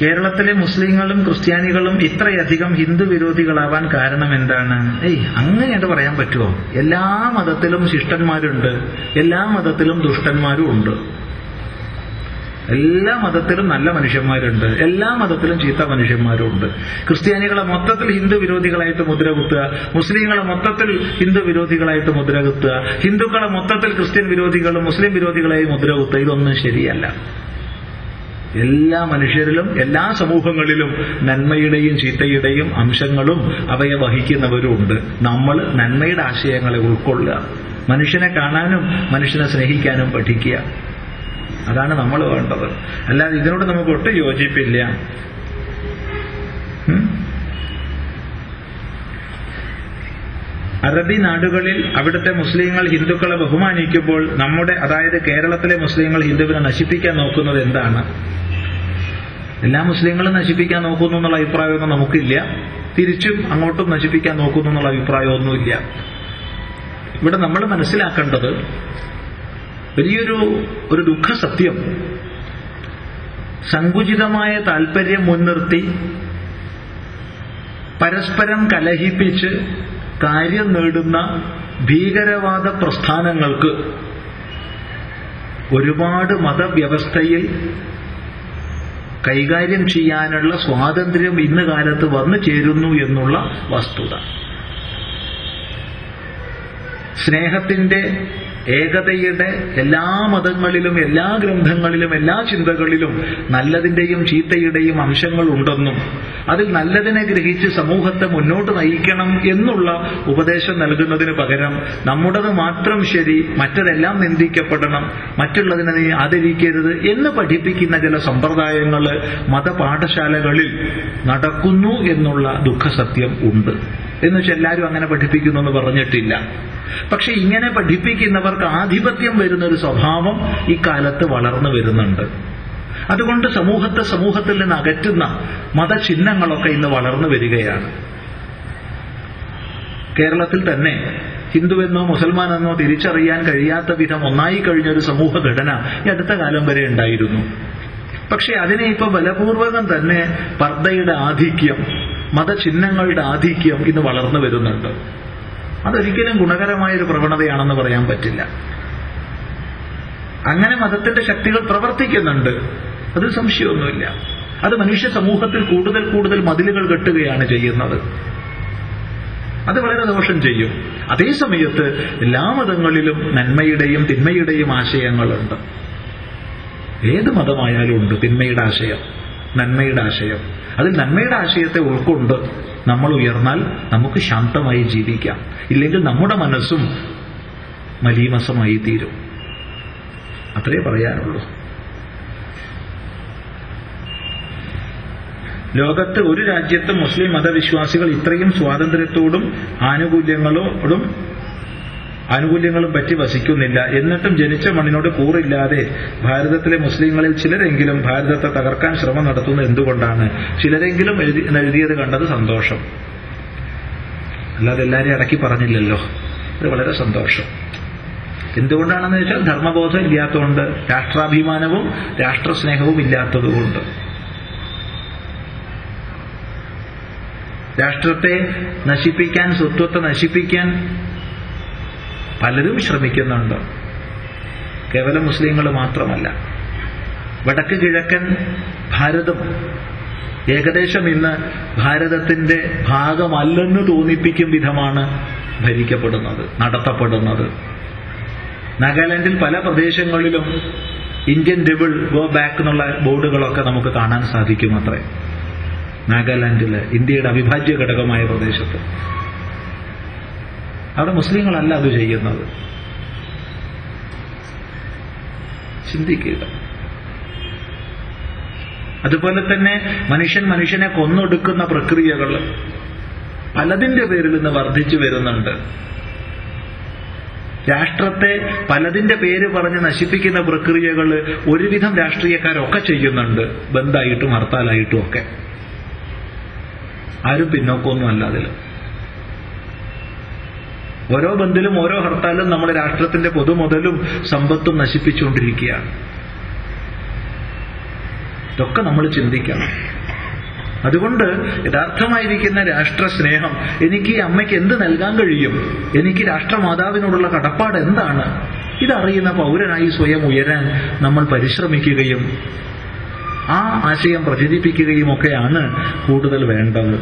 കേരളത്തിലെ മുസ്ലിങ്ങളും ക്രിസ്ത്യാനികളും ഇത്രയധികം ഹിന്ദു വിരോധികളാവാൻ കാരണം എന്താണ്? അങ്ങനെയായിട്ട് പറയാൻ പറ്റുമോ? എല്ലാ മതത്തിലും ശിഷ്ടന്മാരുണ്ട്, എല്ലാ മതത്തിലും ദുഷ്ടന്മാരും ഉണ്ട്. എല്ലാ മതത്തിലും നല്ല മനുഷ്യന്മാരുണ്ട്, എല്ലാ മതത്തിലും ചീത്ത മനുഷ്യന്മാരും ഉണ്ട്. ക്രിസ്ത്യാനികളെ മൊത്തത്തിൽ ഹിന്ദു വിരോധികളായിട്ട് മുദ്ര കുത്തുക, മുസ്ലിങ്ങളെ മൊത്തത്തിൽ ഹിന്ദു വിരോധികളായിട്ട് മുദ്ര കുത്തുക, ഹിന്ദുക്കളെ മൊത്തത്തിൽ ക്രിസ്ത്യൻ വിരോധികളും മുസ്ലിം വിരോധികളായി മുദ്ര കുത്തുക, ഇതൊന്നും ശരിയല്ല. എല്ലാ മനുഷ്യരിലും എല്ലാ സമൂഹങ്ങളിലും നന്മയുടെയും ചീത്തയുടെയും അംശങ്ങളും അവയെ വഹിക്കുന്നവരുമുണ്ട്. നമ്മൾ നന്മയുടെ ആശയങ്ങളെ ഉൾക്കൊള്ളുക, മനുഷ്യനെ കാണാനും മനുഷ്യനെ സ്നേഹിക്കാനും പഠിക്കുക. അതാണ് നമ്മൾ വേണ്ടത്. അല്ലാതെ ഇതിനോട് നമുക്ക് ഒട്ടും യോജിപ്പില്ല. അറബി നാടുകളിൽ അവിടുത്തെ മുസ്ലിങ്ങൾ ഹിന്ദുക്കളെ ബഹുമാനിക്കുമ്പോൾ നമ്മുടെ, അതായത് കേരളത്തിലെ മുസ്ലിങ്ങൾ ഹിന്ദുവിനെ നശിപ്പിക്കാൻ നോക്കുന്നത് എന്താണ്? എല്ലാ മുസ്ലിങ്ങളും നശിപ്പിക്കാൻ നോക്കുന്നു എന്നുള്ള അഭിപ്രായമൊന്നും നമുക്കില്ല. തിരിച്ചും അങ്ങോട്ടും നശിപ്പിക്കാൻ നോക്കുന്നു എന്നുള്ള അഭിപ്രായമൊന്നുമില്ല. ഇവിടെ നമ്മൾ മനസ്സിലാക്കേണ്ടത് വലിയൊരു ദുഃഖസത്യം, സങ്കുചിതമായ താല്പര്യം മുൻനിർത്തി പരസ്പരം കലഹിപ്പിച്ച് കാര്യം നേടുന്ന ഭീകരവാദ പ്രസ്ഥാനങ്ങൾക്ക് ഒരുപാട് മതവ്യവസ്ഥയിൽ കൈകാര്യം ചെയ്യാനുള്ള സ്വാതന്ത്ര്യം ഇന്ന് കാലത്ത് വന്നു ചേരുന്നു എന്നുള്ള വസ്തുത. സ്നേഹത്തിന്റെ, ഏകതയുടെ എല്ലാ മതങ്ങളിലും എല്ലാ ഗ്രന്ഥങ്ങളിലും എല്ലാ ചിന്തകളിലും നല്ലതിന്റെയും ചീത്തയുടെയും അംശങ്ങൾ ഉണ്ടെന്നും അതിൽ നല്ലതിനെ ഗ്രഹിച്ച് സമൂഹത്തെ മുന്നോട്ട് നയിക്കണം എന്നുള്ള ഉപദേശം നൽകുന്നതിന് പകരം നമ്മുടേത് മാത്രം ശരി, മറ്റതെല്ലാം നിന്ദിക്കപ്പെടണം, മറ്റുള്ളതിനെ നീ ആദരിക്കരുത് എന്ന് പഠിപ്പിക്കുന്ന ചില സമ്പ്രദായങ്ങൾ മതപാഠശാലകളിൽ നടക്കുന്നു എന്നുള്ള ദുഃഖസത്യം ഉണ്ട്. എന്നുവെച്ചാൽ എല്ലാവരും അങ്ങനെ പഠിപ്പിക്കുന്നു എന്ന് പറഞ്ഞിട്ടില്ല. പക്ഷെ ഇങ്ങനെ പഠിപ്പിക്കുന്നവർക്ക് ആധിപത്യം വരുന്നൊരു സ്വഭാവം ഇക്കാലത്ത് വളർന്നു വരുന്നുണ്ട്. അതുകൊണ്ട് സമൂഹത്തിൽ നിന്ന് അകറ്റുന്ന മതചിഹ്നങ്ങളൊക്കെ ഇന്ന് വളർന്നു വരികയാണ്. കേരളത്തിൽ തന്നെ ഹിന്ദുവെന്നോ മുസൽമാനെന്നോ തിരിച്ചറിയാൻ കഴിയാത്ത വിധം ഒന്നായി കഴിഞ്ഞൊരു സമൂഹഘടന ഈ അടുത്ത കാലം വരെ ഉണ്ടായിരുന്നു. പക്ഷെ അതിനെ ഇപ്പൊ ബലപൂർവകം തന്നെ പർദ്ദയുടെ ആധിക്യം, മതചിഹ്നങ്ങളുടെ ആധിക്യം ഇന്ന് വളർന്നു വരുന്നുണ്ട്. അതൊരിക്കലും ഗുണകരമായൊരു പ്രവണതയാണെന്ന് പറയാൻ പറ്റില്ല. അങ്ങനെ മതത്തിന്റെ ശക്തികൾ പ്രവർത്തിക്കുന്നുണ്ട്, അതിൽ സംശയമൊന്നുമില്ല. അത് മനുഷ്യ സമൂഹത്തിൽ കൂടുതൽ കൂടുതൽ മതിലുകൾ കെട്ടുകയാണ് ചെയ്യുന്നത്. അത് വളരെ ദോഷം ചെയ്യും. അതേസമയത്ത് എല്ലാ മതങ്ങളിലും നന്മയുടെയും തിന്മയുടെയും ആശയങ്ങളുണ്ട്. ഏത് മതമായാലും ഉണ്ട് തിന്മയുടെ ആശയം, നന്മയുടെ ആശയം. അതിൽ നന്മയുടെ ആശയത്തെ ഉൾക്കൊണ്ട് നമ്മൾ ഉയർന്നാൽ നമുക്ക് ശാന്തമായി ജീവിക്കാം. ഇല്ലെങ്കിൽ നമ്മുടെ മനസ്സും മലീമസമായി തീരും. അത്രേ പറയാനുള്ളൂ. ലോകത്ത് ഒരു രാജ്യത്തും മുസ്ലിം മതവിശ്വാസികൾ ഇത്രയും സ്വാതന്ത്ര്യത്തോടും ആനുകൂല്യങ്ങളും പറ്റി വസിക്കുന്നില്ല. എന്നിട്ടും ജനിച്ച മണ്ണിനോട് കൂറില്ലാതെ ഭാരതത്തിലെ മുസ്ലിങ്ങളിൽ ചിലരെങ്കിലും ഭാരതത്തെ തകർക്കാൻ ശ്രമം നടത്തുന്നത് എന്തുകൊണ്ടാണ്? ചിലരെങ്കിലും എഴുതിയത് കണ്ടത് സന്തോഷം, അല്ലാതെ എല്ലാവരെയും അടക്കി പറഞ്ഞില്ലല്ലോ. ഇത് വളരെ സന്തോഷം. എന്തുകൊണ്ടാണെന്ന് വെച്ചാൽ ധർമ്മബോധം ഇല്ലാത്തതുകൊണ്ട്, രാഷ്ട്രാഭിമാനവും രാഷ്ട്രസ്നേഹവും ഇല്ലാത്തതുകൊണ്ട്. രാഷ്ട്രത്തെ നശിപ്പിക്കാൻ, സ്വത്വത്തെ നശിപ്പിക്കാൻ പലരും ശ്രമിക്കുന്നുണ്ട്. കേവലം മുസ്ലിങ്ങൾ മാത്രമല്ല. വടക്ക് കിഴക്കൻ ഭാരതം ഏകദേശം ഇന്ന് ഭാരതത്തിന്റെ ഭാഗമല്ലെന്ന് തോന്നിപ്പിക്കും വിധമാണ് ഭരിക്കപ്പെടുന്നത്, നടത്തപ്പെടുന്നത്. നാഗാലാൻഡിൽ പല പ്രദേശങ്ങളിലും ഇന്ത്യൻ ഡെവിൾ ഗോ ബാക്ക് എന്നുള്ള ബോർഡുകളൊക്കെ നമുക്ക് കാണാൻ സാധിക്കും. അത്രേ നാഗാലാൻഡില്, ഇന്ത്യയുടെ അവിഭാജ്യ ഘടകമായ പ്രദേശത്ത്. അവിടെ മുസ്ലിങ്ങളല്ല അത് ചെയ്യുന്നത്. ചിന്തിക്കുക. അതുപോലെ തന്നെ മനുഷ്യനെ കൊന്നൊടുക്കുന്ന പ്രക്രിയകൾ പലതിന്റെ പേരിൽ നിന്ന് വർദ്ധിച്ചു വരുന്നുണ്ട്. രാഷ്ട്രത്തെ പലതിന്റെ പേര് പറഞ്ഞ് നശിപ്പിക്കുന്ന പ്രക്രിയകൾ ഒരുവിധം രാഷ്ട്രീയക്കാരൊക്കെ ചെയ്യുന്നുണ്ട്, ബന്ധായിട്ടും ഹർത്താലായിട്ടും ഒക്കെ. ആരും പിന്നോക്കമൊന്നും അല്ല അതിൽ. ഓരോ ബന്ദിലും ഓരോ ഹർത്താലും നമ്മുടെ രാഷ്ട്രത്തിന്റെ പൊതുമുതലും സമ്പത്തും നശിപ്പിച്ചുകൊണ്ടിരിക്കുകയാണ്. ഇതൊക്കെ നമ്മൾ ചിന്തിക്കണം. അതുകൊണ്ട് യഥാർത്ഥമായിരിക്കുന്ന രാഷ്ട്രസ്നേഹം, എനിക്ക് ഈ അമ്മയ്ക്ക് എന്ത് നൽകാൻ കഴിയും, എനിക്ക് രാഷ്ട്രമാതാവിനോടുള്ള കടപ്പാട് എന്താണ്, ഇതറിയുന്ന പൗരനായി സ്വയം ഉയരാൻ നമ്മൾ പരിശ്രമിക്കുകയും ആ ആശയം പ്രചരിപ്പിക്കുകയും ഒക്കെയാണ് കൂടുതൽ വേണ്ടത്.